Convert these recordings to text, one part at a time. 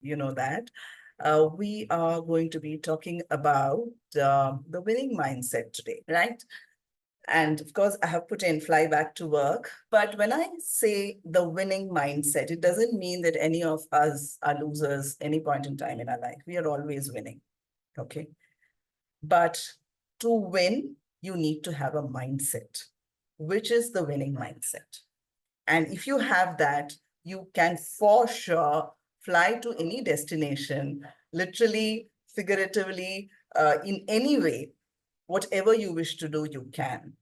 you know that. We are going to be talking about the winning mindset today, right? And of course, I have put in fly back to work. But when I say the winning mindset, it doesn't mean that any of us are losers any point in time in our life. We are always winning. Okay. But to win, you need to have a mindset, which is the winning mindset. And if you have that, you can for sure fly to any destination, literally, figuratively, in any way, whatever you wish to do, you can.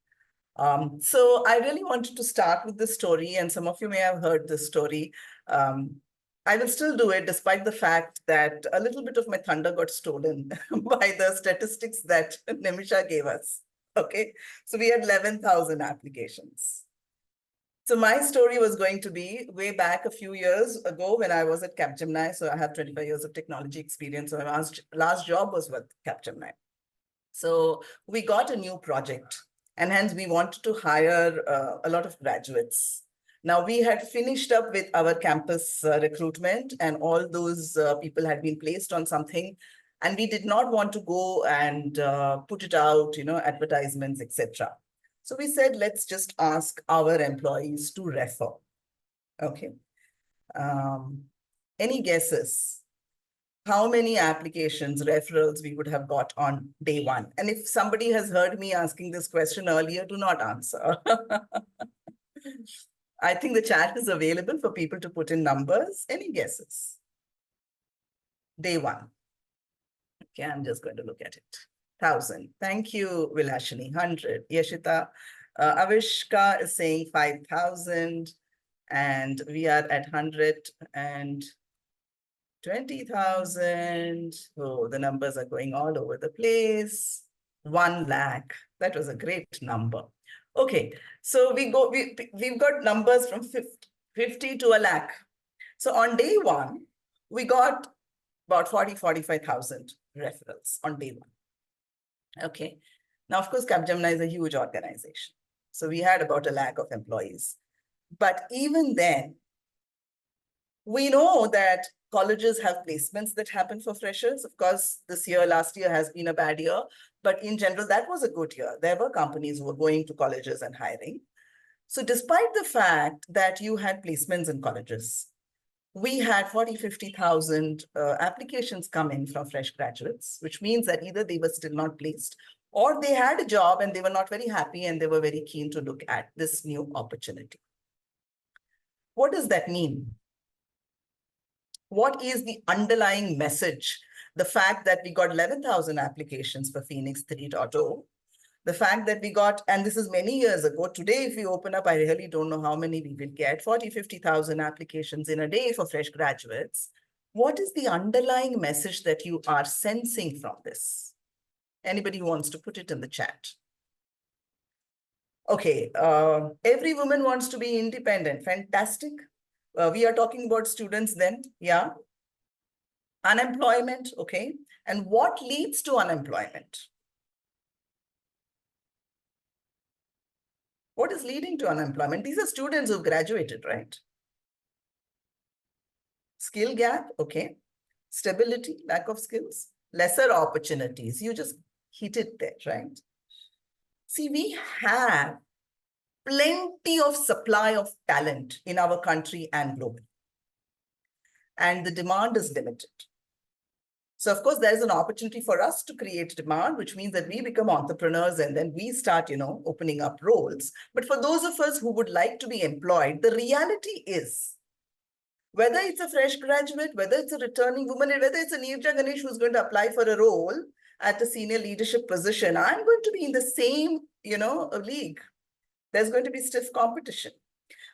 So I really wanted to start with this story, and some of you may have heard this story. Um, I will still do it despite the fact that a little bit of my thunder got stolen by the statistics that Nimisha gave us. Okay, so we had 11,000 applications. So my story was going to be way back a few years ago when I was at Capgemini. So I have 25 years of technology experience. So my last job was with Capgemini. So we got a new project, and hence we wanted to hire a lot of graduates. Now we had finished up with our campus recruitment, and all those people had been placed on something, and we did not want to go and put it out, advertisements, etc. So we said, let's just ask our employees to refer. Okay. Any guesses? How many applications, referrals we would have got on day one? And if somebody has heard me asking this question earlier, do not answer. I think the chat is available for people to put in numbers. Any guesses? Day one. Okay, I'm just going to look at it. 1,000. Thank you, Vilashini. 100. Yashita. Avishka is saying 5,000. And we are at 120,000. Oh, the numbers are going all over the place. 1 lakh. That was a great number. Okay, so we've got numbers from 50 to a lakh. So on day one, we got about 45,000 referrals on day one. Okay. Now, of course, Capgemini is a huge organization. So we had about 1 lakh of employees. But even then, we know that colleges have placements that happen for freshers. Of course, last year has been a bad year, but in general, that was a good year. There were companies who were going to colleges and hiring. So despite the fact that you had placements in colleges, we had 50,000 applications come in from fresh graduates, which means that either they were still not placed or they had a job and they were not very happy and they were very keen to look at this new opportunity. What does that mean? What is the underlying message? The fact that we got 11,000 applications for Phoenix 3.0, the fact that we got, and this is many years ago, today if we open up, I really don't know how many we will get, 50,000 applications in a day for fresh graduates. What is the underlying message that you are sensing from this? Anybody who wants to put it in the chat? Okay, every woman wants to be independent. Fantastic. We are talking about students then, yeah. Unemployment, okay. And what leads to unemployment? What is leading to unemployment? These are students who've graduated, right? Skill gap, okay. Stability, lack of skills, lesser opportunities. You just hit it there, right? See, we have plenty of supply of talent in our country and globally. And the demand is limited. So of course, there is an opportunity for us to create demand, which means that we become entrepreneurs and then we start, opening up roles. But for those of us who would like to be employed, the reality is, whether it's a fresh graduate, whether it's a returning woman, whether it's a Neeraja Ganesh who's going to apply for a role at a senior leadership position, I'm going to be in the same, league. There's going to be stiff competition.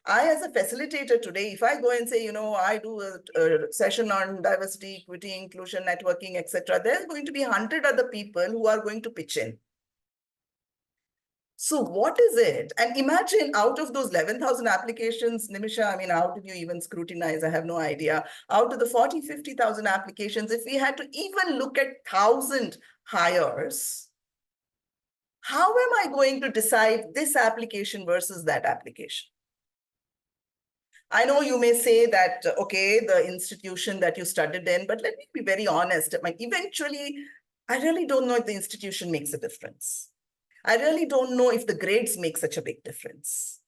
I, as a facilitator today, if I go and say, I do a session on diversity, equity, inclusion, networking, etc., there's going to be 100 other people who are going to pitch in. So what is it? And imagine out of those 11,000 applications, Nimisha, I mean, how did you even scrutinize? I have no idea. Out of the 50,000 applications, if we had to even look at 1,000 hires, how am I going to decide this application versus that application? I know you may say that, okay, the institution that you studied in, but let me be very honest. I mean, eventually, I really don't know if the institution makes a difference. I really don't know if the grades make such a big difference.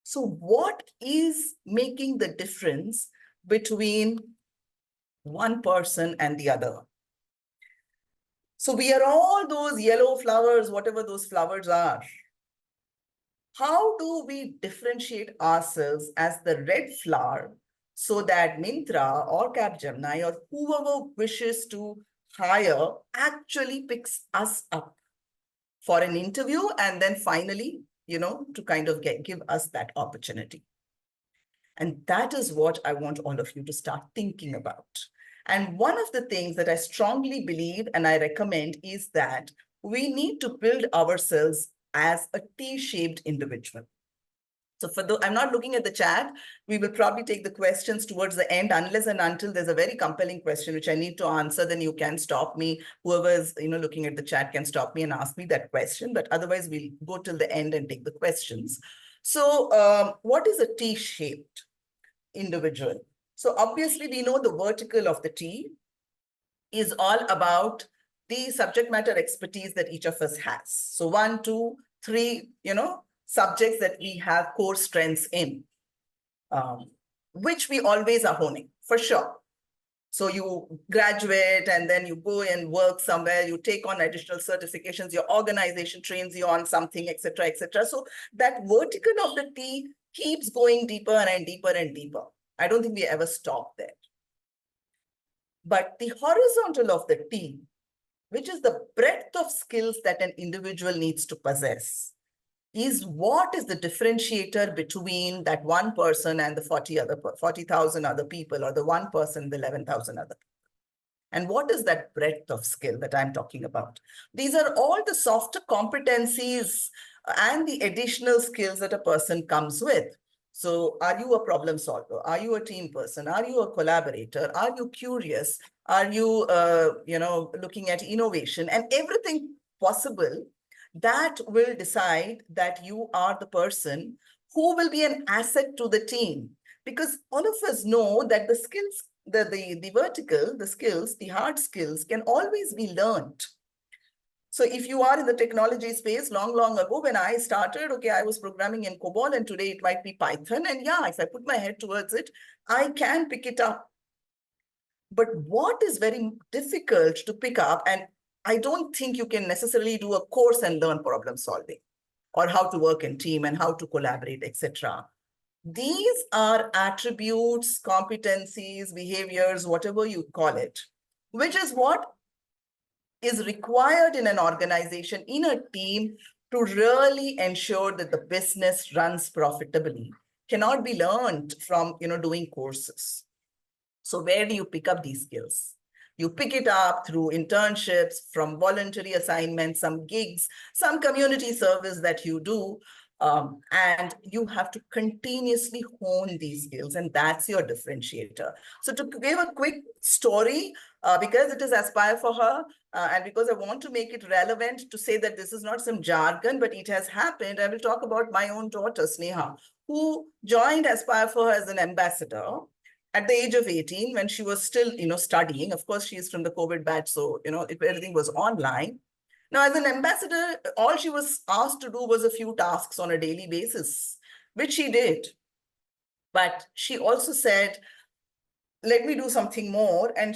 So what is making the difference between one person and the other? So we are all those yellow flowers, whatever those flowers are. How do we differentiate ourselves as the red flower so that Myntra or Capgemini or whoever wishes to hire actually picks us up for an interview and then finally, to kind of give us that opportunity? And that is what I want all of you to start thinking about. And one of the things that I strongly believe and I recommend is that we need to build ourselves as a T-shaped individual. So I'm not looking at the chat. We will probably take the questions towards the end, unless and until there's a very compelling question which I need to answer, then you can stop me. Whoever is looking at the chat can stop me and ask me that question. But otherwise, we'll go till the end and take the questions. So what is a T-shaped individual? So obviously, we know the vertical of the T is all about the subject matter expertise that each of us has. So 1, 2, 3, subjects that we have core strengths in, which we always are honing, for sure. So you graduate and then you go and work somewhere, you take on additional certifications, your organization trains you on something, etc., etc. So that vertical of the T keeps going deeper and deeper and deeper. I don't think we ever stop there. But the horizontal of the T, which is the breadth of skills that an individual needs to possess, is what is the differentiator between that one person and the 40,000 other people, or the one person, the 11,000 other people. And what is that breadth of skill that I'm talking about? These are all the softer competencies and the additional skills that a person comes with. So are you a problem solver? Are you a team person? Are you a collaborator? Are you curious? Are you, looking at innovation and everything possible that will decide that you are the person who will be an asset to the team? Because all of us know that the skills, the vertical, the skills, the hard skills can always be learned. So if you are in the technology space, long ago when I started, okay, I was programming in COBOL and today it might be Python. And yeah, if I put my head towards it, I can pick it up. But what is very difficult to pick up, and I don't think you can necessarily do a course and learn problem solving or how to work in team and how to collaborate, etc. These are attributes, competencies, behaviors, whatever you call it, which is what is required in an organization, in a team, to really ensure that the business runs profitably. Cannot be learned from doing courses. So where do you pick up these skills? You pick it up through internships, from voluntary assignments, some gigs, some community service that you do. And you have to continuously hone these skills, and that's your differentiator. So to give a quick story, because it is Aspire for Her, and because I want to make it relevant to say that this is not some jargon, but it has happened, I will talk about my own daughter, Sneha, who joined Aspire for Her as an ambassador at the age of 18, when she was still, studying. Of course, she is from the COVID batch, so, everything was online. Now, as an ambassador, all she was asked to do was a few tasks on a daily basis, which she did. But she also said, let me do something more. And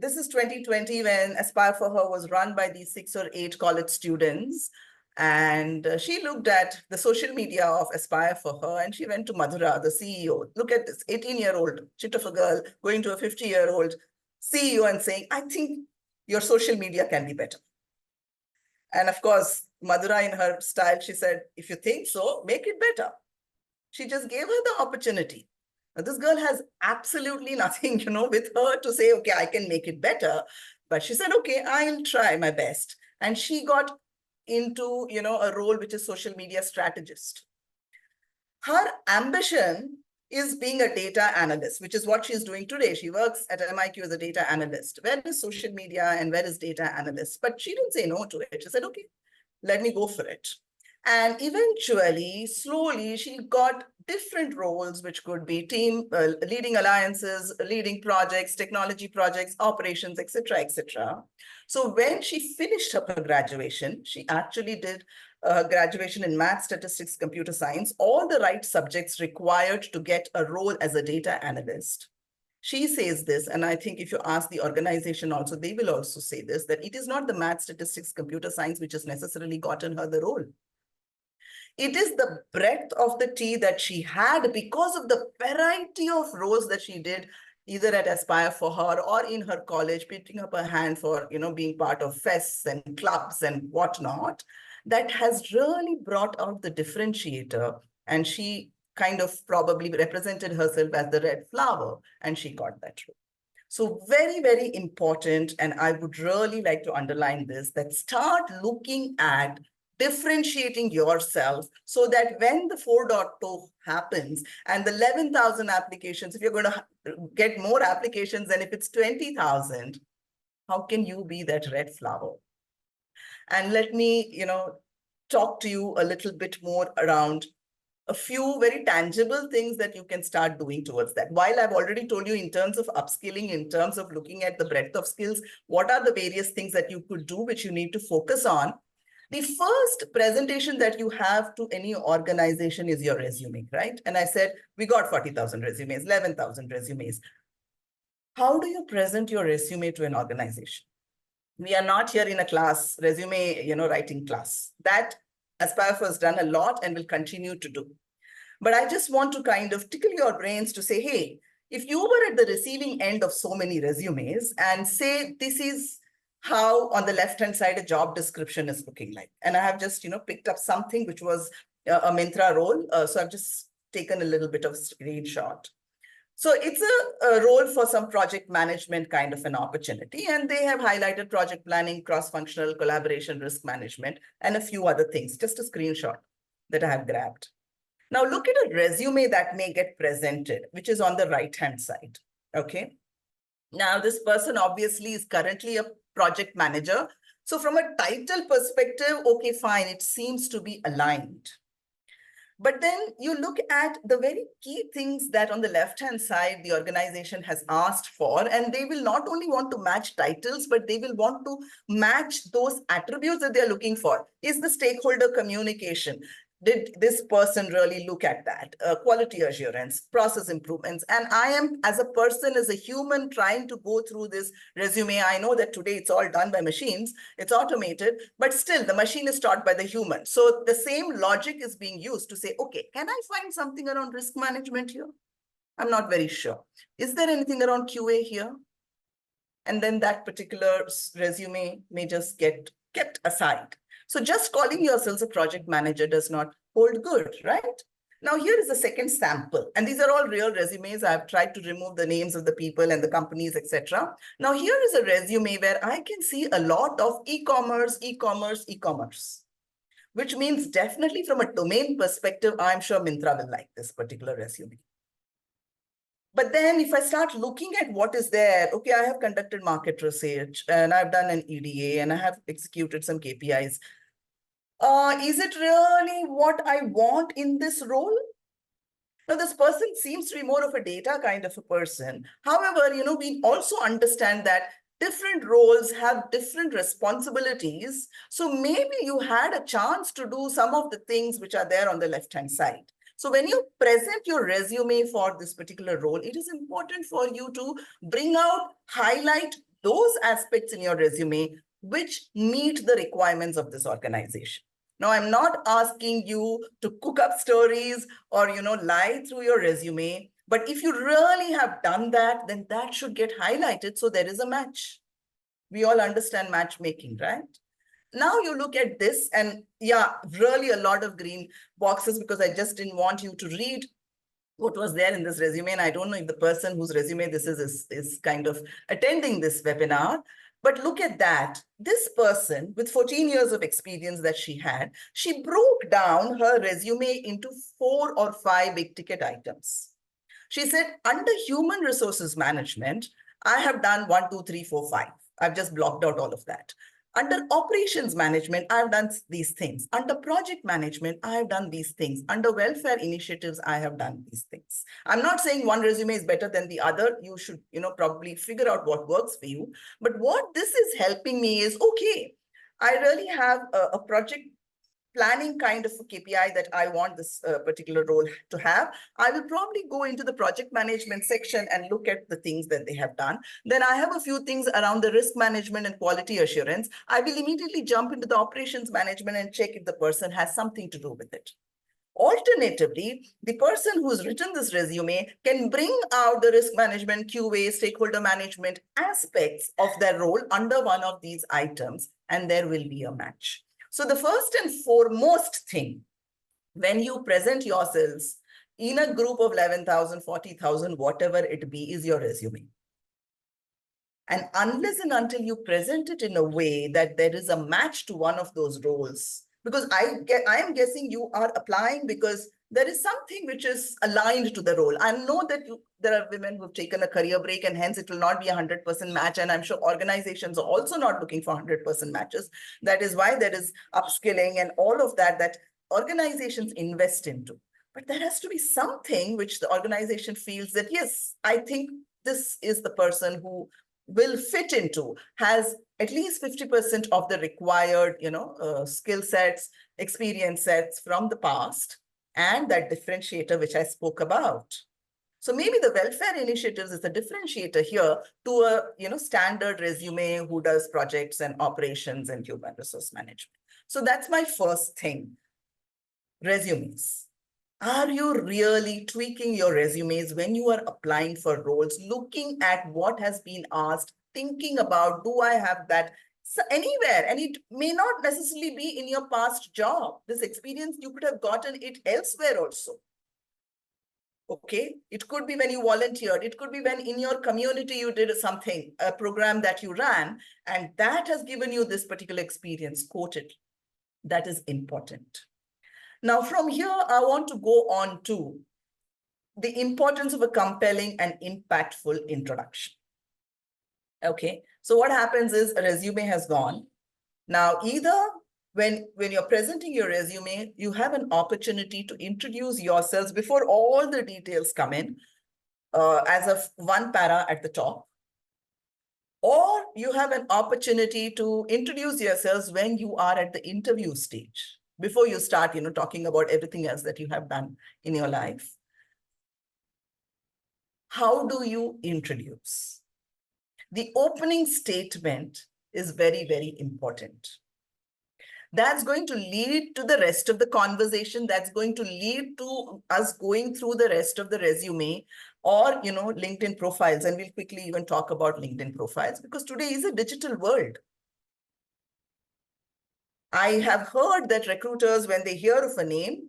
this is 2020, when Aspire for Her was run by these 6 or 8 college students. And she looked at the social media of Aspire for Her, and she went to Madhura, the CEO. Look at this 18-year-old chit of a girl going to a 50-year-old CEO and saying, I think your social media can be better. And of course, Madhura, in her style, she said, if you think so, make it better. She just gave her the opportunity. Now, this girl has absolutely nothing, with her to say, okay, I can make it better. But she said, okay, I'll try my best. And she got into, a role which is social media strategist. Her ambition is being a data analyst, which is what she's doing today. She works at MIQ as a data analyst. Where is social media and where is data analyst? But she didn't say no to it. She said, okay, let me go for it. And eventually, slowly, she got different roles, which could be team leading alliances, leading projects, technology projects, operations, etc., etc. So when she finished her graduation, she actually did graduation in math, statistics, computer science, all the right subjects required to get a role as a data analyst. She says this, and I think if you ask the organization also, they will also say this, that it is not the math, statistics, computer science which has necessarily gotten her the role. It is the breadth of the tea that she had because of the variety of roles that she did, either at Aspire for her or in her college, putting up her hand for, being part of fests and clubs and whatnot, that has really brought out the differentiator. And she kind of probably represented herself as the red flower, and she got that role. So very, very important. And I would really like to underline this, that start looking at differentiating yourself so that when the 4.2 happens and the 11,000 applications, if you're going to get more applications than if it's 20,000, how can you be that red flower? And let me, talk to you a little bit more around a few very tangible things that you can start doing towards that. While I've already told you in terms of upskilling, in terms of looking at the breadth of skills, what are the various things that you could do, which you need to focus on? The first presentation that you have to any organization is your resume, right? And I said, we got 40,000 resumes, 11,000 resumes. How do you present your resume to an organization? We are not here in a class, resume, writing class. That Aspire has done a lot and will continue to do. But I just want to kind of tickle your brains to say, hey, if you were at the receiving end of so many resumes and say, this is how on the left-hand side, a job description is looking like. And I have just, picked up something which was a Myntra role. So I've just taken a little bit of screenshot. So it's a role for some project management kind of an opportunity. And they have highlighted project planning, cross-functional collaboration, risk management, and a few other things, just a screenshot that I have grabbed. Now look at a resume that may get presented, which is on the right-hand side, okay? Now this person obviously is currently a project manager. So from a title perspective, okay, fine, it seems to be aligned. But then you look at the very key things that on the left-hand side, the organization has asked for, and they will not only want to match titles, but they will want to match those attributes that they're looking for. Is the stakeholder communication? Did this person really look at that? Quality assurance, process improvements. And I am, as a person, as a human, trying to go through this resume. I know that today it's all done by machines, it's automated, but still the machine is taught by the human. So the same logic is being used to say, okay, can I find something around risk management here? I'm not very sure. Is there anything around QA here? And then that particular resume may just get kept aside. So just calling yourselves a project manager does not hold good, right? Now here is the second sample. And these are all real resumes. I've tried to remove the names of the people and the companies, etc. Now here is a resume where I can see a lot of e-commerce, e-commerce, e-commerce, which means definitely from a domain perspective, I'm sure Myntra will like this particular resume. But then if I start looking at what is there, okay, I have conducted market research and I've done an EDA and I have executed some KPIs. Is it really what I want in this role? Now, this person seems to be more of a data kind of a person. However, we also understand that different roles have different responsibilities. So maybe you had a chance to do some of the things which are there on the left-hand side. So when you present your resume for this particular role, it is important for you to bring out, highlight those aspects in your resume which meet the requirements of this organization. Now, I'm not asking you to cook up stories or, lie through your resume. But if you really have done that, then that should get highlighted so there is a match. We all understand matchmaking, right? Now you look at this and yeah, really a lot of green boxes because I just didn't want you to read what was there in this resume. And I don't know if the person whose resume this is kind of attending this webinar. But look at that. This person with 14 years of experience that she had, she broke down her resume into 4 or 5 big ticket items. She said, under human resources management, I have done 1, 2, 3, 4, 5. I've just blocked out all of that. Under operations management, I've done these things. Under project management, I have done these things. Under welfare initiatives, I have done these things. I'm not saying one resume is better than the other. You should, probably figure out what works for you. But what this is helping me is, okay, I really have a project planning kind of a KPI that I want this particular role to have. I will probably go into the project management section and look at the things that they have done. Then I have a few things around the risk management and quality assurance. I will immediately jump into the operations management and check if the person has something to do with it. Alternatively, the person who's written this resume can bring out the risk management, QA, stakeholder management aspects of their role under one of these items, and there will be a match. So the first and foremost thing, when you present yourselves in a group of 11,000, 40,000, whatever it be, is your resume. And unless and until you present it in a way that there is a match to one of those roles, because I am guessing you are applying because there is something which is aligned to the role. I know that there are women who've taken a career break and hence it will not be a 100% match. And I'm sure organizations are also not looking for 100% matches. That is why there is upskilling and all of that, that organizations invest into. But there has to be something which the organization feels that, yes, I think this is the person who will fit into, has at least 50% of the required, skill sets, experience sets from the past, and that differentiator which I spoke about. So maybe the welfare initiatives is a differentiator here to a standard resume who does projects and operations and human resource management. So that's my first thing. Resumes. Are you really tweaking your resumes when you are applying for roles, looking at what has been asked, thinking about, do I have that anywhere? And it may not necessarily be in your past job. This experience, you could have gotten it elsewhere also. Okay, it could be when you volunteered. It could be when in your community you did something, a program that you ran, and that has given you this particular experience. Quote it. That is important. Now, from here, I want to go on to the importance of a compelling and impactful introduction. Okay, so what happens is a resume has gone. Now, either when you're presenting your resume, you have an opportunity to introduce yourselves before all the details come in as of one para at the top. Or you have an opportunity to introduce yourselves when you are at the interview stage, before you start, talking about everything else that you have done in your life. How do you introduce? The opening statement is very, very important. That's going to lead to the rest of the conversation. That's going to lead to us going through the rest of the resume or, LinkedIn profiles. And we'll quickly even talk about LinkedIn profiles because today is a digital world. I have heard that recruiters, when they hear of a name,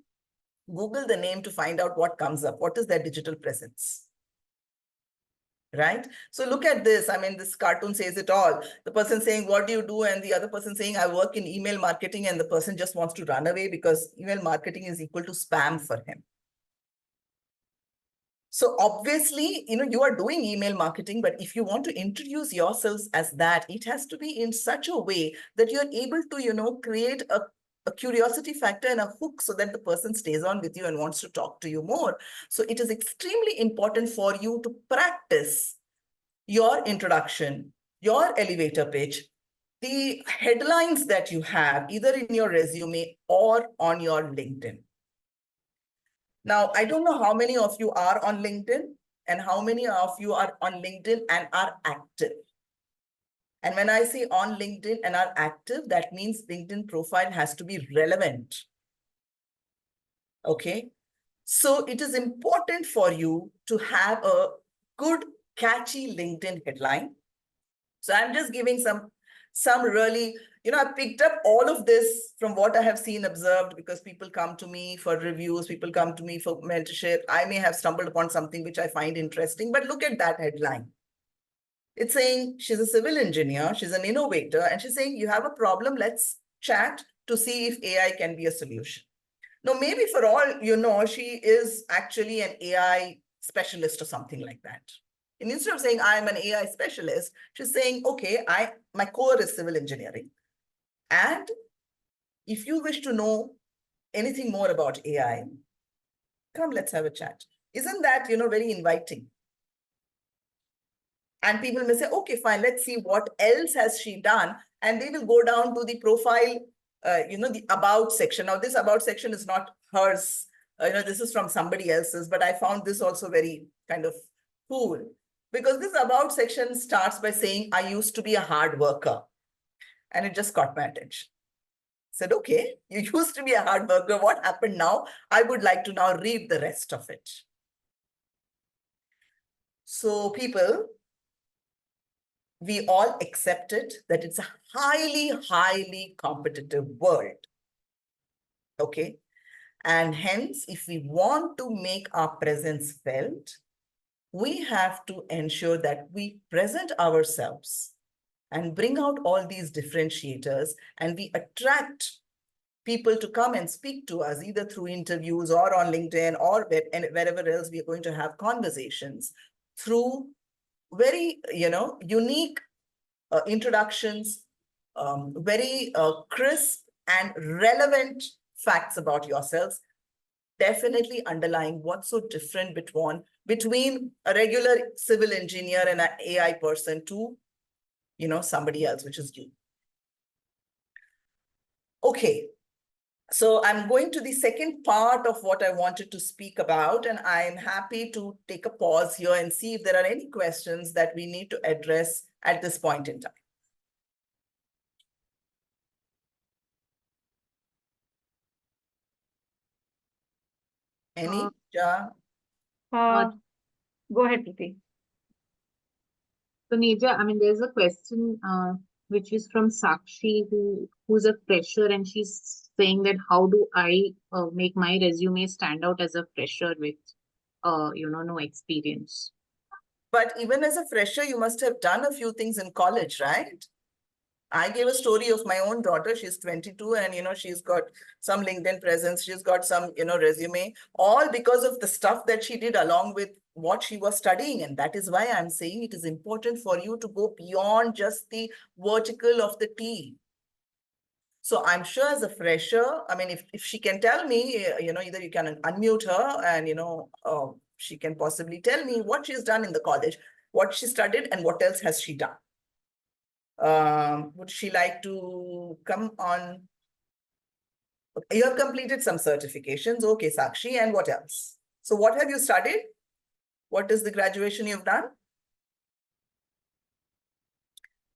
Google the name to find out what comes up. What is their digital presence? Right? So look at this. I mean, this cartoon says it all. The person saying, what do you do? And the other person saying, I work in email marketing. And the person just wants to run away because email marketing is equal to spam for him. So obviously, you are doing email marketing, but if you want to introduce yourselves as that, it has to be in such a way that you're able to, create a curiosity factor and a hook so that the person stays on with you and wants to talk to you more. So it is extremely important for you to practice your introduction, your elevator pitch, the headlines that you have either in your resume or on your LinkedIn. Now, I don't know how many of you are on LinkedIn and how many of you are on LinkedIn and are active. And when I say on LinkedIn and are active, that means LinkedIn profile has to be relevant. Okay. So it is important for you to have a good, catchy LinkedIn headline. So I'm just giving some really, I picked up all of this from what I have seen, observed, because people come to me for reviews, people come to me for mentorship. I may have stumbled upon something which I find interesting, but look at that headline. It's saying she's a civil engineer, she's an innovator, and she's saying, you have a problem, let's chat to see if AI can be a solution. Now, maybe for all she is actually an AI specialist or something like that. And instead of saying I'm an AI specialist, she's saying, okay, my core is civil engineering. And if you wish to know anything more about AI, come, let's have a chat. Isn't that, very inviting? And people may say, okay, fine, let's see what else has she done. And they will go down to the profile, the about section. Now, this about section is not hers. This is from somebody else's, but I found this also very kind of cool, because this about section starts by saying, I used to be a hard worker. And it just caught my attention. Said, okay, you used to be a hard worker. What happened now? I would like to now read the rest of it. So people, we all accepted that it's a highly, highly competitive world. Okay. And hence, if we want to make our presence felt, we have to ensure that we present ourselves and bring out all these differentiators, and we attract people to come and speak to us, either through interviews or on LinkedIn or wherever else we are going to have conversations, through very, unique introductions, very crisp and relevant facts about yourselves, definitely underlying what's so different between a regular civil engineer and an AI person to, somebody else, which is you. Okay. So I'm going to the second part of what I wanted to speak about, and I'm happy to take a pause here and see if there are any questions that we need to address at this point in time. Any? Uh, Go ahead, Priti. So, Neeraja, I mean, there's a question which is from Sakshi, who's a fresher, and she's saying that how do I make my resume stand out as a fresher with, no experience? But even as a fresher, you must have done a few things in college, right? I gave a story of my own daughter. She's 22 and, she's got some LinkedIn presence. She's got some, resume, all because of the stuff that she did along with what she was studying. And that is why I'm saying it is important for you to go beyond just the vertical of the T. So I'm sure as a fresher, I mean, if she can tell me, either you can unmute her and, she can possibly tell me what she's done in the college, what she studied, and what else has she done. Would she like to come on? You have completed some certifications. Okay, Sakshi, and what else? So what have you studied? What is the graduation you've done?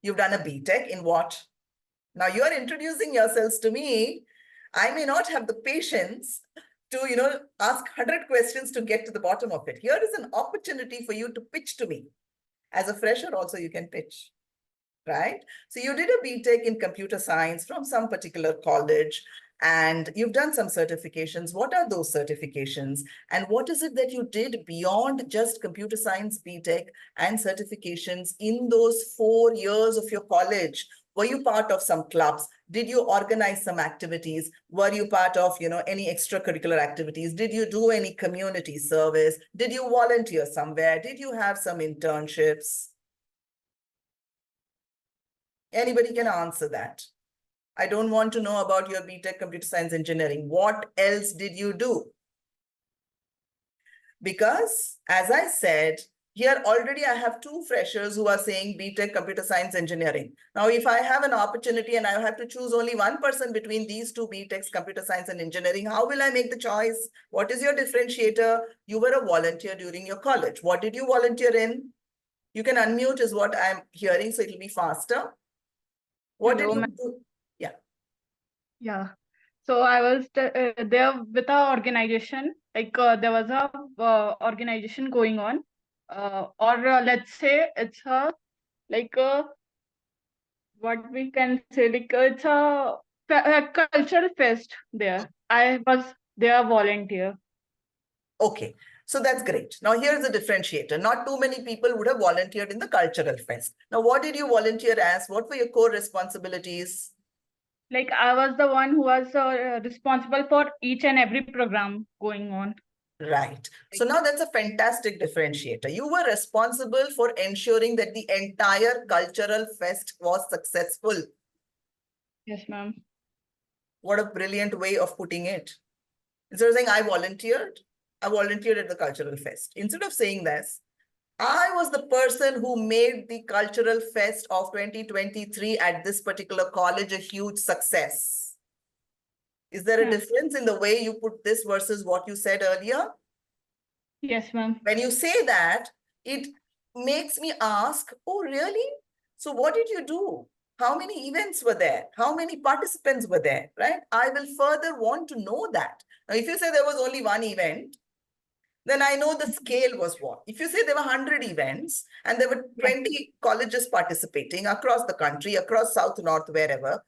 You've done a BTech in what? Now you are introducing yourselves to me. I may not have the patience to, ask 100 questions to get to the bottom of it. Here is an opportunity for you to pitch to me. As a fresher also, you can pitch. Right? So you did a BTech in computer science from some particular college, and you've done some certifications. What are those certifications? And what is it that you did beyond just computer science BTech and certifications in those 4 years of your college? Were you part of some clubs? Did you organize some activities? Were you part of, any extracurricular activities? Did you do any community service? Did you volunteer somewhere? Did you have some internships? Anybody can answer that. I don't want to know about your BTech computer science engineering. What else did you do? Because as I said, here already I have 2 freshers who are saying BTech computer science engineering. Now, if I have an opportunity and I have to choose only one person between these 2 BTechs, computer science and engineering, how will I make the choice? What is your differentiator? You were a volunteer during your college. What did you volunteer in? You can unmute is what I'm hearing, so it'll be faster. What did you do? Yeah. Yeah. So I was there with a organization, like there was a organization going on, or let's say it's a like what we can say, like it's a cultural fest there. I was there volunteer. Okay, so that's great. Now here's the differentiator. Not too many people would have volunteered in the cultural fest. Now, what did you volunteer as? What were your core responsibilities? Like I was the one who was responsible for each and every program going on. Right. So now that's a fantastic differentiator. You were responsible for ensuring that the entire cultural fest was successful. Yes, ma'am. What a brilliant way of putting it. Instead of saying, I volunteered at the cultural fest. Instead of saying this, I was the person who made the cultural fest of 2023 at this particular college a huge success. Is there a difference in the way you put this versus what you said earlier? Yes, ma'am. When you say that, it makes me ask, oh, really? So what did you do? How many events were there? How many participants were there, right? I will further want to know that. Now, if you say there was only one event, then I know the scale was what. If you say there were 100 events and there were 20 colleges participating across the country, across South, North, wherever,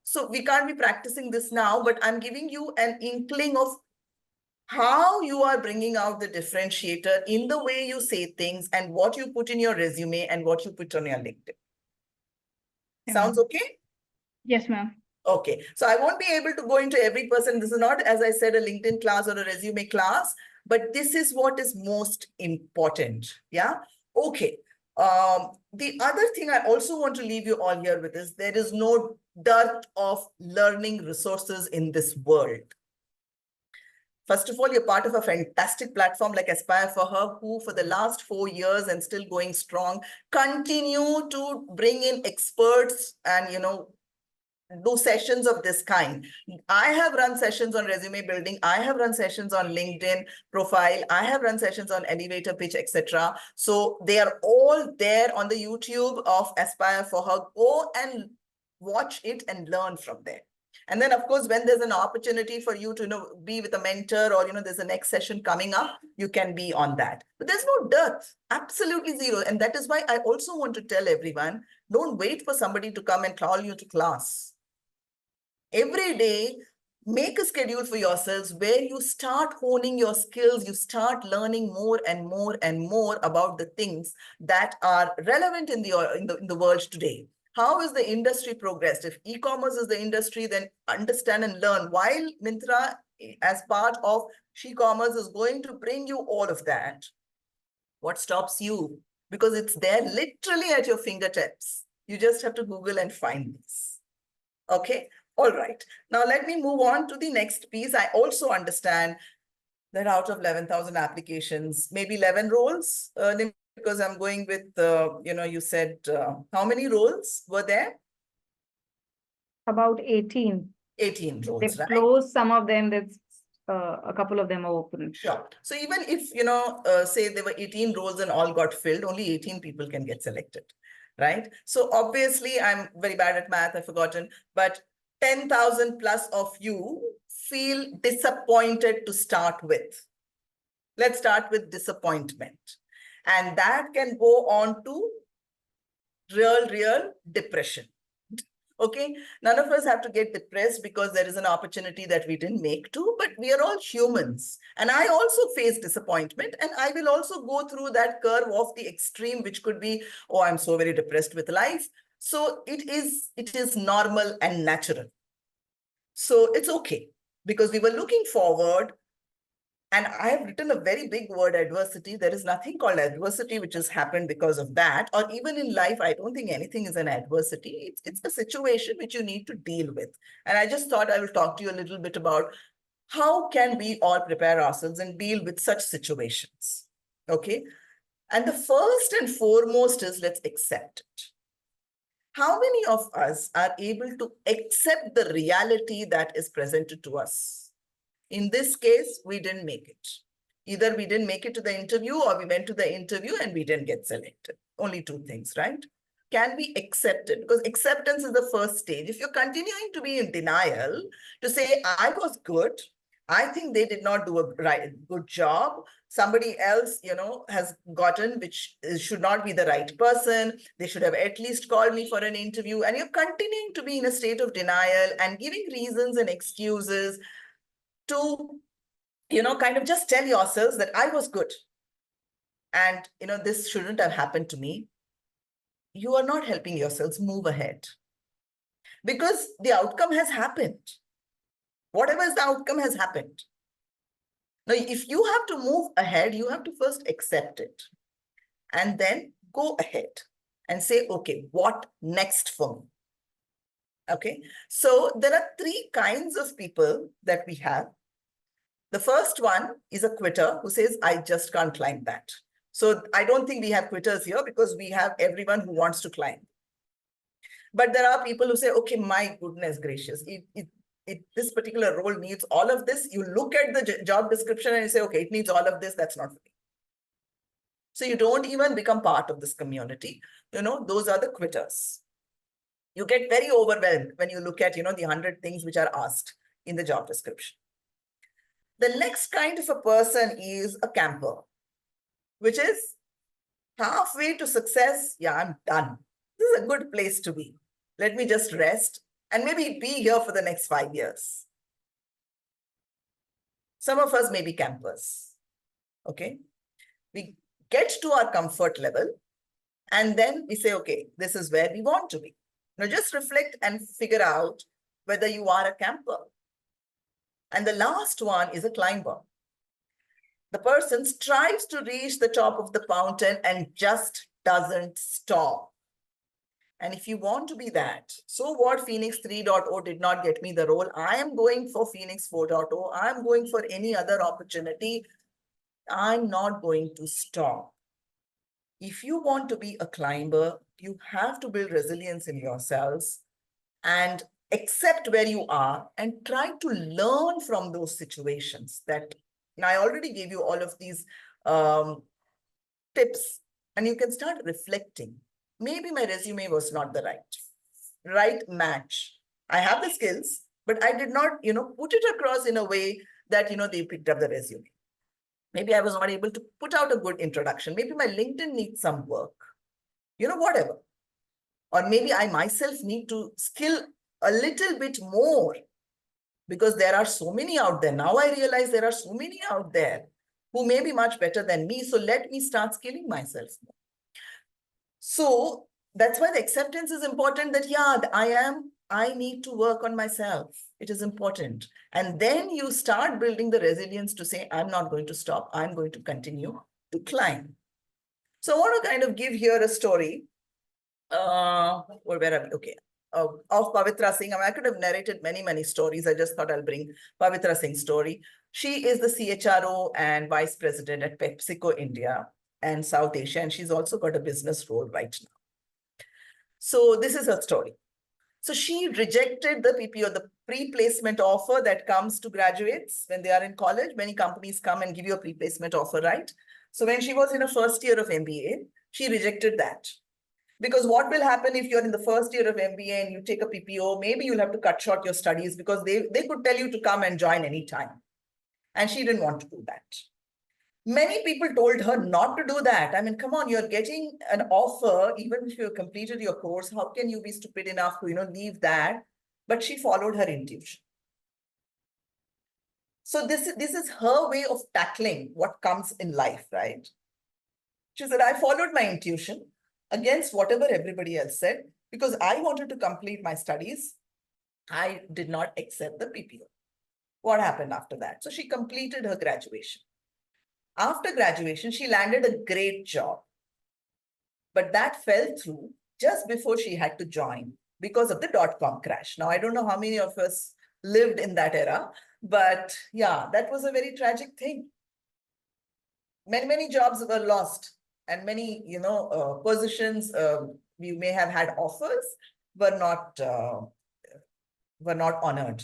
so we can't be practicing this now, but I'm giving you an inkling of how you are bringing out the differentiator in the way you say things and what you put in your resume and what you put on your LinkedIn. Sounds okay? Yes, ma'am. Okay, so I won't be able to go into every person. This is not, as I said, a LinkedIn class or a resume class, but this is what is most important. Yeah. Okay. The other thing I also want to leave you all here with is there is no dearth of learning resources in this world. First of all, you're part of a fantastic platform like Aspire for Her, who for the last 4 years and still going strong, continue to bring in experts and, do sessions of this kind. I have run sessions on resume building. I have run sessions on LinkedIn profile. I have run sessions on elevator pitch, etc. So they are all there on the YouTube of Aspire for Her. Go and watch it and learn from there. And then, of course, when there's an opportunity for you to be with a mentor or, there's a next session coming up, you can be on that. But there's no dearth, absolutely zero. And that is why I also want to tell everyone, don't wait for somebody to come and call you to class. Every day, make a schedule for yourselves where you start honing your skills, you start learning more and more and more about the things that are relevant in the world today. How is the industry progressed? If e-commerce is the industry, then understand and learn. While Myntra, as part of she-commerce, is going to bring you all of that, what stops you? Because it's there literally at your fingertips. You just have to Google and find this. Okay, all right. Now let me move on to the next piece. I also understand that out of 11,000 applications, maybe 11 roles, because I'm going with, you said, how many roles were there? About 18. 18 roles, They've right? closed some of them. There's a couple of them are open. Sure. So even if, say there were 18 roles and all got filled, only 18 people can get selected, right? So obviously, I'm very bad at math, I've forgotten, but 10,000 plus of you feel disappointed to start with. Let's start with disappointment. And that can go on to real depression. Okay, none of us have to get depressed because there is an opportunity that we didn't make to, but we are all humans. And I also face disappointment, and I will also go through that curve of the extreme, which could be, oh, I'm so very depressed with life. So it is normal and natural. So it's okay, because we were looking forward. And I have written a very big word, adversity. There is nothing called adversity which has happened because of that. Or even in life, I don't think anything is an adversity. It's a situation which you need to deal with. And I just thought I will talk to you a little bit about how can we all prepare ourselves and deal with such situations. Okay. And the first and foremost is let's accept it. How many of us are able to accept the reality that is presented to us? In this case, we didn't make it. Either we didn't make it to the interview or we went to the interview and we didn't get selected. Only two things, right? Can we accept it? Because acceptance is the first stage. If you're continuing to be in denial, to say, I was good, I think they did not do a good job. Somebody else, has gotten, which should not be the right person. They should have at least called me for an interview. And you're continuing to be in a state of denial and giving reasons and excuses to, kind of just tell yourselves that I was good. And, this shouldn't have happened to me. You are not helping yourselves move ahead. Because the outcome has happened. Whatever is the outcome has happened. Now, if you have to move ahead, you have to first accept it. And then go ahead and say, okay, what next for me? Okay, so there are three kinds of people that we have. The first one is a quitter who says, I just can't climb that. So I don't think we have quitters here because we have everyone who wants to climb. But there are people who say, okay, my goodness gracious, this particular role needs all of this. You look at the job description and you say, okay, it needs all of this. That's not for me. So you don't even become part of this community. Those are the quitters. You get very overwhelmed when you look at, the 100 things which are asked in the job description. The next kind of a person is a camper, which is halfway to success. Yeah, I'm done. This is a good place to be. Let me just rest and maybe be here for the next 5 years. Some of us may be campers. Okay. We get to our comfort level and then we say, okay, this is where we want to be. Now just reflect and figure out whether you are a camper. And the last one is a climber. The person strives to reach the top of the mountain and just doesn't stop. And if you want to be that, so what, Phoenix 3.0 did not get me the role. I am going for Phoenix 4.0. I'm going for any other opportunity. I'm not going to stop. If you want to be a climber, you have to build resilience in yourselves and accept where you are and try to learn from those situations. That, and I already gave you all of these tips, and you can start reflecting. Maybe my resume was not the right match. I have the skills, but I did not, put it across in a way that, they picked up the resume. Maybe I was not able to put out a good introduction. Maybe my LinkedIn needs some work, whatever. Or maybe I myself need to skill a little bit more because there are so many out there. Now I realize there are so many out there who may be much better than me. So let me start skilling myself more. So that's why the acceptance is important, that, yeah, I need to work on myself. It is important. And then you start building the resilience to say, I'm not going to stop. I'm going to continue to climb. So I want to kind of give here a story. Where are we? Okay. Of Pavitra Singh. I could have narrated many, many stories. I just thought I'll bring Pavitra Singh's story. She is the CHRO and Vice President at PepsiCo India and South Asia. And she's also got a business role right now. So this is her story. So she rejected the PPO, the pre-placement offer that comes to graduates when they are in college. Many companies come and give you a pre-placement offer, right? So when she was in her first year of MBA, she rejected that. Because what will happen if you're in the first year of MBA and you take a PPO, maybe you'll have to cut short your studies because they could tell you to come and join anytime. And she didn't want to do that. Many people told her not to do that. I mean, come on, you're getting an offer, even if you've completed your course, how can you be stupid enough to, leave that? But she followed her intuition. So this is her way of tackling what comes in life, right? She said, I followed my intuition against whatever everybody else said, because I wanted to complete my studies. I did not accept the PPO. What happened after that? So she completed her graduation. After graduation, she landed a great job. But that fell through just before she had to join because of the dot-com crash. Now, I don't know how many of us lived in that era, but yeah, that was a very tragic thing. Many, many jobs were lost. And many, positions we may have had offers were not honored.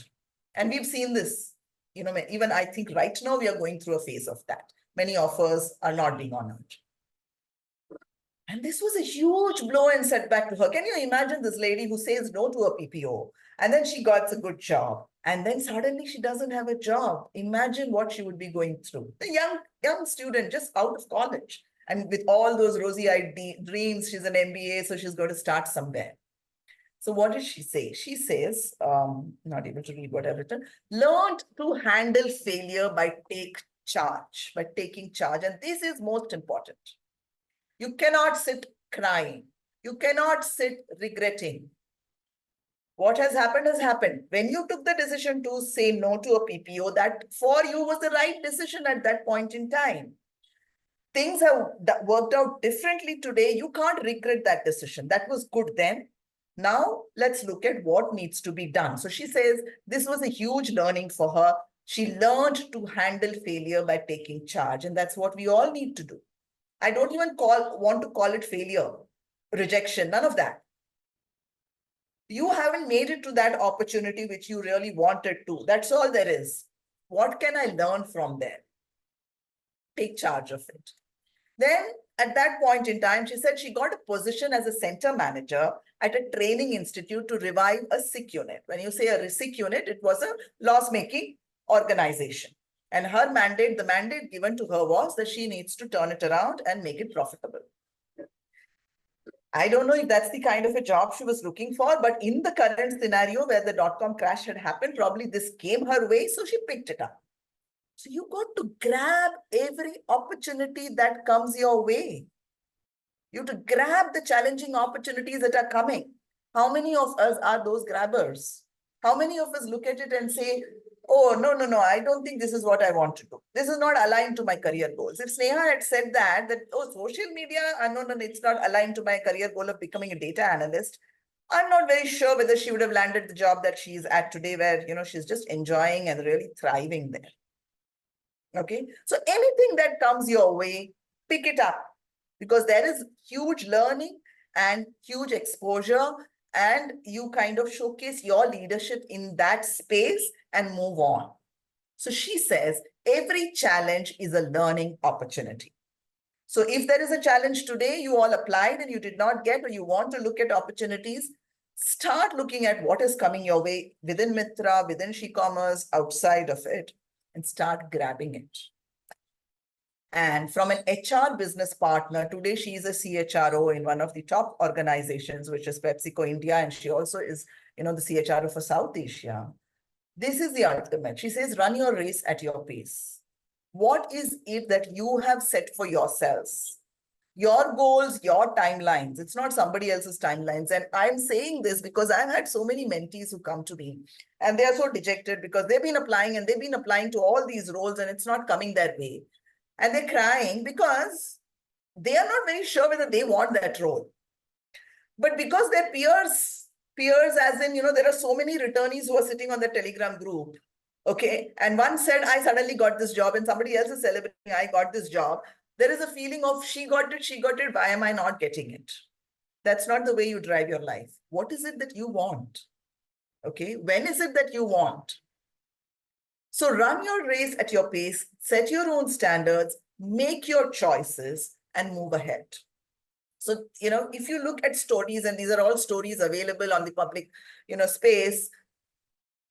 And we've seen this, even I think right now we are going through a phase of that. Many offers are not being honored. And this was a huge blow and setback to her. Can you imagine this lady who says no to a PPO and then she got a good job and then suddenly she doesn't have a job? Imagine what she would be going through. The young student just out of college. And with all those rosy-eyed dreams, she's an MBA, so she's going to start somewhere. So what did she say? She says, not able to read what I've written, learned to handle failure by taking charge. And this is most important. You cannot sit crying. You cannot sit regretting. What has happened has happened. When you took the decision to say no to a PPO, that for you was the right decision at that point in time. Things have worked out differently today. You can't regret that decision. That was good then. Now let's look at what needs to be done. So she says this was a huge learning for her. She learned to handle failure by taking charge. And that's what we all need to do. I don't even want to call it failure, rejection, none of that. You haven't made it to that opportunity which you really wanted to. That's all there is. What can I learn from there? Take charge of it. Then at that point in time, she said she got a position as a center manager at a training institute to revive a sick unit. When you say a sick unit, it was a loss-making organization. And her mandate, the mandate given to her was that she needs to turn it around and make it profitable. I don't know if that's the kind of a job she was looking for, but in the current scenario where the dot-com crash had happened, probably this came her way, so she picked it up. So you got to grab every opportunity that comes your way. You have to grab the challenging opportunities that are coming. How many of us are those grabbers? How many of us look at it and say, oh, no, I don't think this is what I want to do. This is not aligned to my career goals. If Sneha had said that, oh, social media, no, it's not aligned to my career goal of becoming a data analyst, I'm not very sure whether she would have landed the job that she's at today, where, she's just enjoying and really thriving there. Okay, so anything that comes your way, pick it up, because there is huge learning and huge exposure, and you kind of showcase your leadership in that space and move on. So she says every challenge is a learning opportunity. So if there is a challenge today, you all applied and you did not get, or you want to look at opportunities, start looking at what is coming your way within Myntra, within She-commerce, outside of it, and start grabbing it. And from an HR business partner, today she is a CHRO in one of the top organizations, which is PepsiCo India, and she also is, the CHRO for South Asia. This is the ultimate. She says, run your race at your pace. What is it that you have set for yourselves? Your goals, your timelines. It's not somebody else's timelines. And I'm saying this because I've had so many mentees who come to me and they are so dejected because they've been applying to all these roles and it's not coming their way. And they're crying because they are not very sure whether they want that role. But because their peers as in, there are so many returnees who are sitting on the Telegram group. Okay. And one said, I suddenly got this job, and somebody else is celebrating, I got this job. There is a feeling of she got it. Why am I not getting it? That's not the way you drive your life. What is it that you want? Okay. When is it that you want? So run your race at your pace, set your own standards, make your choices, and move ahead. So, if you look at stories, and these are all stories available on the public, space,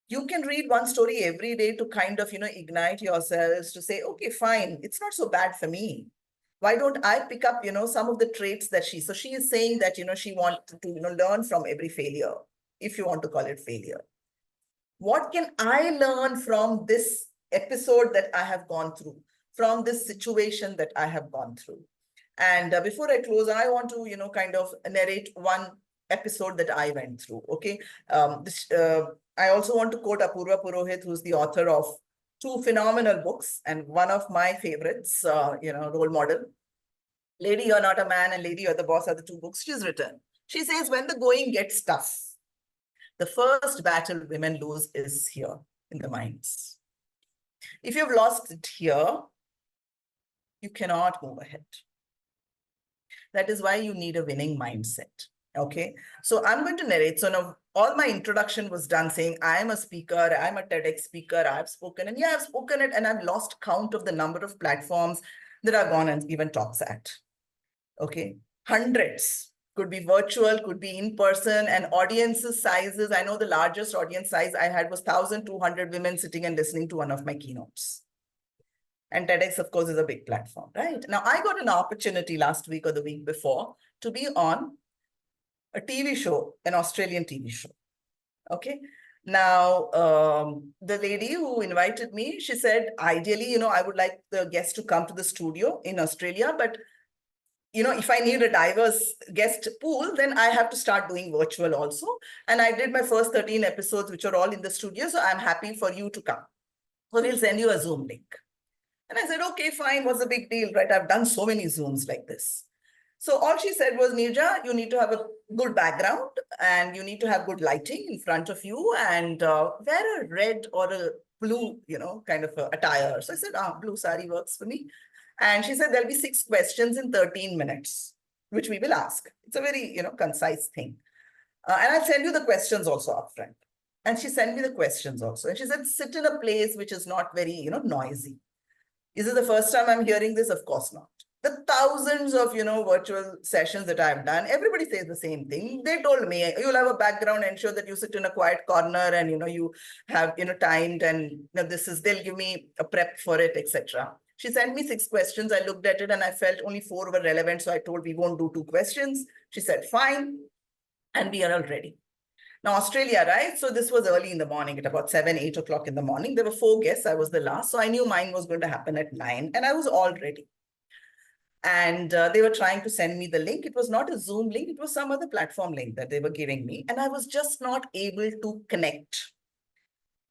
you can read one story every day to kind of, ignite yourselves to say, okay, fine, it's not so bad for me. Why don't I pick up, some of the traits that so she is saying that, she wanted to, learn from every failure, if you want to call it failure. What can I learn from this episode that I have gone through, from this situation that I have gone through? And before I close, I want to, kind of narrate one episode that I went through. Okay. I also want to quote Apurva Purohit, who's the author of 2 phenomenal books and one of my favorites, role model. Lady, You're Not a Man and Lady, You're the Boss are the 2 books she's written. She says, when the going gets tough, the first battle women lose is here in the minds. If you've lost it here, you cannot move ahead. That is why you need a winning mindset. Okay. So I'm going to narrate. So now all my introduction was done saying, I am a speaker, I'm a TEDx speaker, I've spoken, and I've spoken it, and I've lost count of the number of platforms that I've gone and given talks at. Okay. Hundreds. Could be virtual, could be in person, and audiences sizes. I know the largest audience size I had was 1,200 women sitting and listening to one of my keynotes. And TEDx, of course, is a big platform, right? Now, I got an opportunity last week or the week before to be on a TV show, an Australian TV show. Okay. Now, the lady who invited me, she said, ideally, I would like the guests to come to the studio in Australia, but if I need a diverse guest pool, then I have to start doing virtual also. And I did my first 13 episodes, which are all in the studio. So I'm happy for you to come. So we'll send you a Zoom link. And I said, okay, fine. What's the big deal, right? I've done so many Zooms like this. So all she said was, Neeraja, you need to have a good background and you need to have good lighting in front of you and wear a red or a blue, kind of attire. So I said, blue sari works for me. And she said, there'll be 6 questions in 13 minutes, which we will ask. It's a very, concise thing. And I'll send you the questions also upfront. And she sent me the questions also. And she said, sit in a place which is not very, noisy. Is it the first time I'm hearing this? Of course not. The thousands of, virtual sessions that I've done, everybody says the same thing. They told me, you'll have a background, ensure that you sit in a quiet corner and, you have, timed and they'll give me a prep for it, etc. She sent me 6 questions. I looked at it and I felt only 4 were relevant. So I told we won't do 2 questions. She said, fine. And we are all ready. Now, Australia, right? So this was early in the morning at about 7, 8 o'clock in the morning. There were 4 guests. I was the last. So I knew mine was going to happen at 9 and I was all ready. And they were trying to send me the link. It was not a Zoom link. It was some other platform link that they were giving me. And I was just not able to connect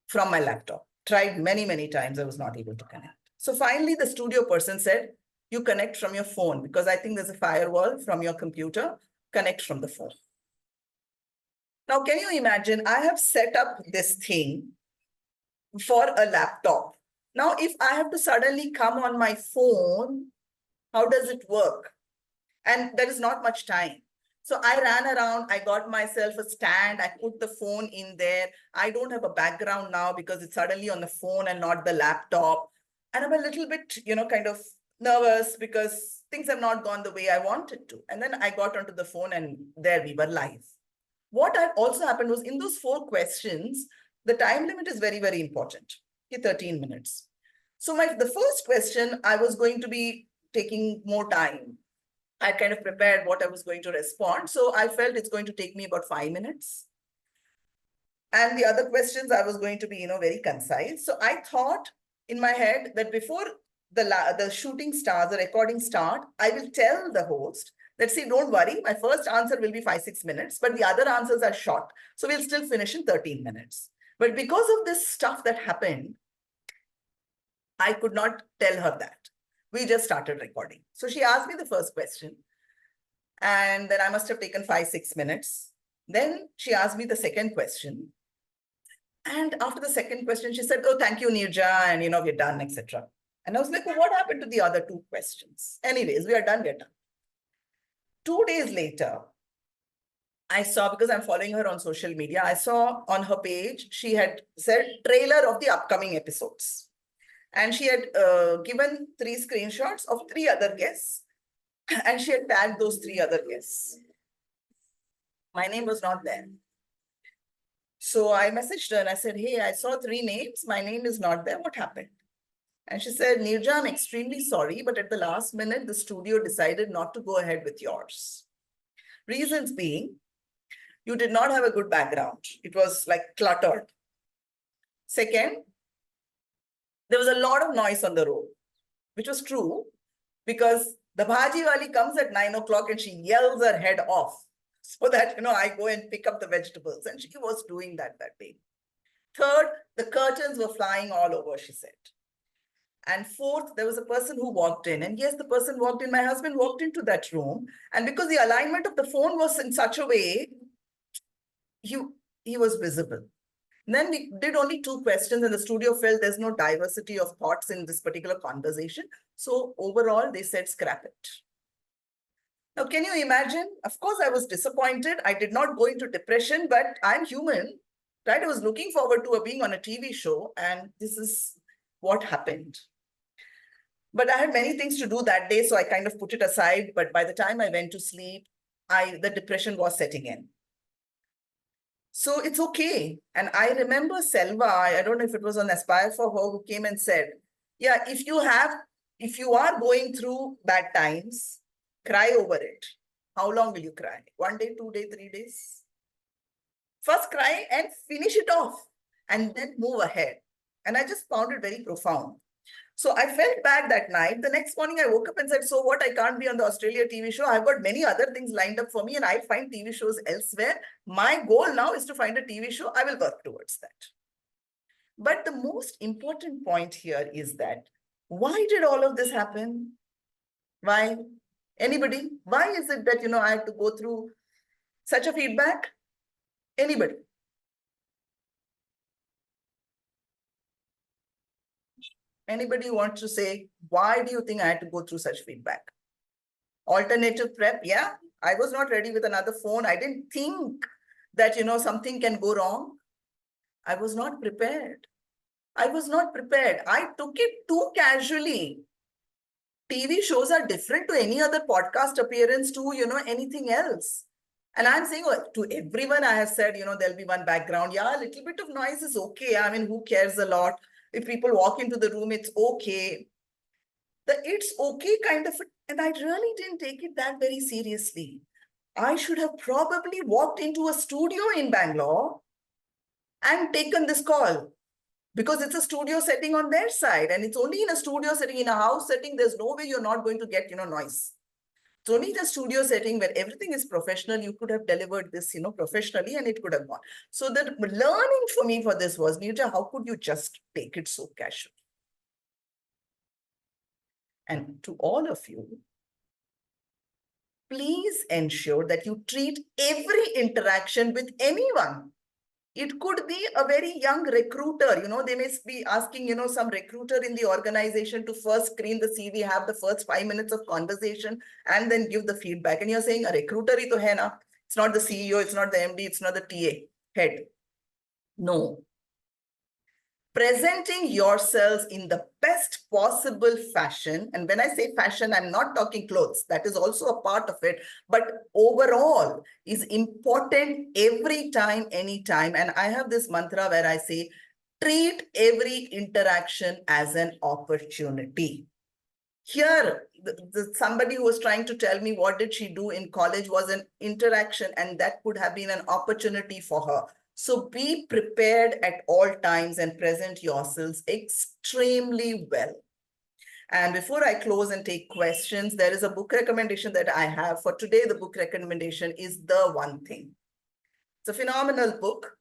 from my laptop. Tried many, many times. I was not able to connect. So finally, the studio person said, you connect from your phone because I think there's a firewall from your computer. Connect from the phone. Now, can you imagine? I have set up this thing for a laptop. Now, if I have to suddenly come on my phone, how does it work? And there is not much time. So I ran around, I got myself a stand, I put the phone in there. I don't have a background now because it's suddenly on the phone and not the laptop. And I'm a little bit, kind of nervous because things have not gone the way I wanted to. And then I got onto the phone and there we were live. What had also happened was in those 4 questions, the time limit is very, very important. Okay, 13 minutes. So the first question, I was going to be taking more time. I kind of prepared what I was going to respond. So I felt it's going to take me about 5 minutes. And the other questions, I was going to be, very concise. So I thought in my head that before the shooting starts, the recording start, I will tell the host that, see, don't worry, my first answer will be 5-6 minutes, but the other answers are short. So we'll still finish in 13 minutes. But because of this stuff that happened, I could not tell her that. We just started recording. So she asked me the first question. And then I must have taken 5-6 minutes. Then she asked me the second question. And after the second question, she said, oh, thank you, Neeraja, and, we're done, etc. And I was like, well, what happened to the other 2 questions? Anyways, we are done, we're done. 2 days later, I saw, because I'm following her on social media, I saw on her page, she had said trailer of the upcoming episodes. And she had given 3 screenshots of 3 other guests. And she had tagged those 3 other guests. My name was not there. So I messaged her and I said, hey, I saw 3 names. My name is not there. What happened? And she said, Neeraja, I'm extremely sorry, but at the last minute, the studio decided not to go ahead with yours. Reasons being, you did not have a good background. It was like cluttered. Second, there was a lot of noise on the road, which was true because the bhaji wali comes at 9 o'clock and she yells her head off so that, I go and pick up the vegetables. And she was doing that day. Third, the curtains were flying all over, she said. And fourth, there was a person who walked in. And yes, the person walked in. My husband walked into that room. And because the alignment of the phone was in such a way, he was visible. And then we did only 2 questions and the studio felt there's no diversity of thoughts in this particular conversation. So overall, they said, scrap it. Now, can you imagine? Of course, I was disappointed. I did not go into depression, but I'm human, right? I was looking forward to being on a TV show and this is what happened. But I had many things to do that day, so I kind of put it aside. But by the time I went to sleep, the depression was setting in. So it's okay. And I remember Selva, I don't know if it was on Aspire for Her, who came and said, yeah, if you are going through bad times, cry over it. How long will you cry? 1 day, 2 days, 3 days? First cry and finish it off and then move ahead. And I just found it very profound. So I felt bad that night. The next morning I woke up and said, so what, I can't be on the Australia TV show. I've got many other things lined up for me and I'll find TV shows elsewhere. My goal now is to find a TV show. I will work towards that. But the most important point here is that why did all of this happen? Why? Anybody? Why is it that, I had to go through such a feedback? Anybody? Anybody wants to say, why do you think I had to go through such feedback? Alternative prep, yeah. I was not ready with another phone. I didn't think that, something can go wrong. I was not prepared. I was not prepared. I took it too casually. TV shows are different to any other podcast appearance to, anything else. And I'm saying to everyone, I have said, there'll be one background. Yeah, a little bit of noise is okay. I mean, who cares a lot? If people walk into the room, it's okay. The it's okay kind of, and I really didn't take it that very seriously. I should have probably walked into a studio in Bangalore and taken this call, because it's a studio setting on their side, and it's only in a studio setting. In a house setting, there's no way you're not going to get, noise. It's only the studio setting where everything is professional. You could have delivered this, professionally, and it could have gone. So the learning for me for this was, Neeraja, how could you just take it so casual? And to all of you, please ensure that you treat every interaction with anyone. It could be a very young recruiter, they may be asking, some recruiter in the organization to first screen the CV, have the first 5 minutes of conversation, and then give the feedback. And you're saying, a recruiter hi to hai na? It's not the CEO, it's not the MD, it's not the TA, head. No. Presenting yourselves in the best possible fashion. And when I say fashion, I'm not talking clothes. That is also a part of it. But overall is important every time, anytime. And I have this mantra where I say, treat every interaction as an opportunity. Here, somebody who was trying to tell me what did she do in college was an interaction, and that could have been an opportunity for her. So be prepared at all times and present yourselves extremely well. And before I close and take questions, there is a book recommendation that I have for today. The book recommendation is The One Thing. It's a phenomenal book.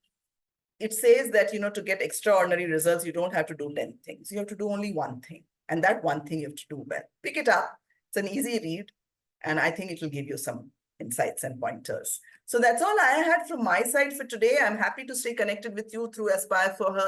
It says that, to get extraordinary results, you don't have to do 10 things. You have to do only one thing. And that one thing you have to do well. Pick it up. It's an easy read. And I think it will give you some insights and pointers. So that's all I had from my side for today. I'm happy to stay connected with you through Aspire for Her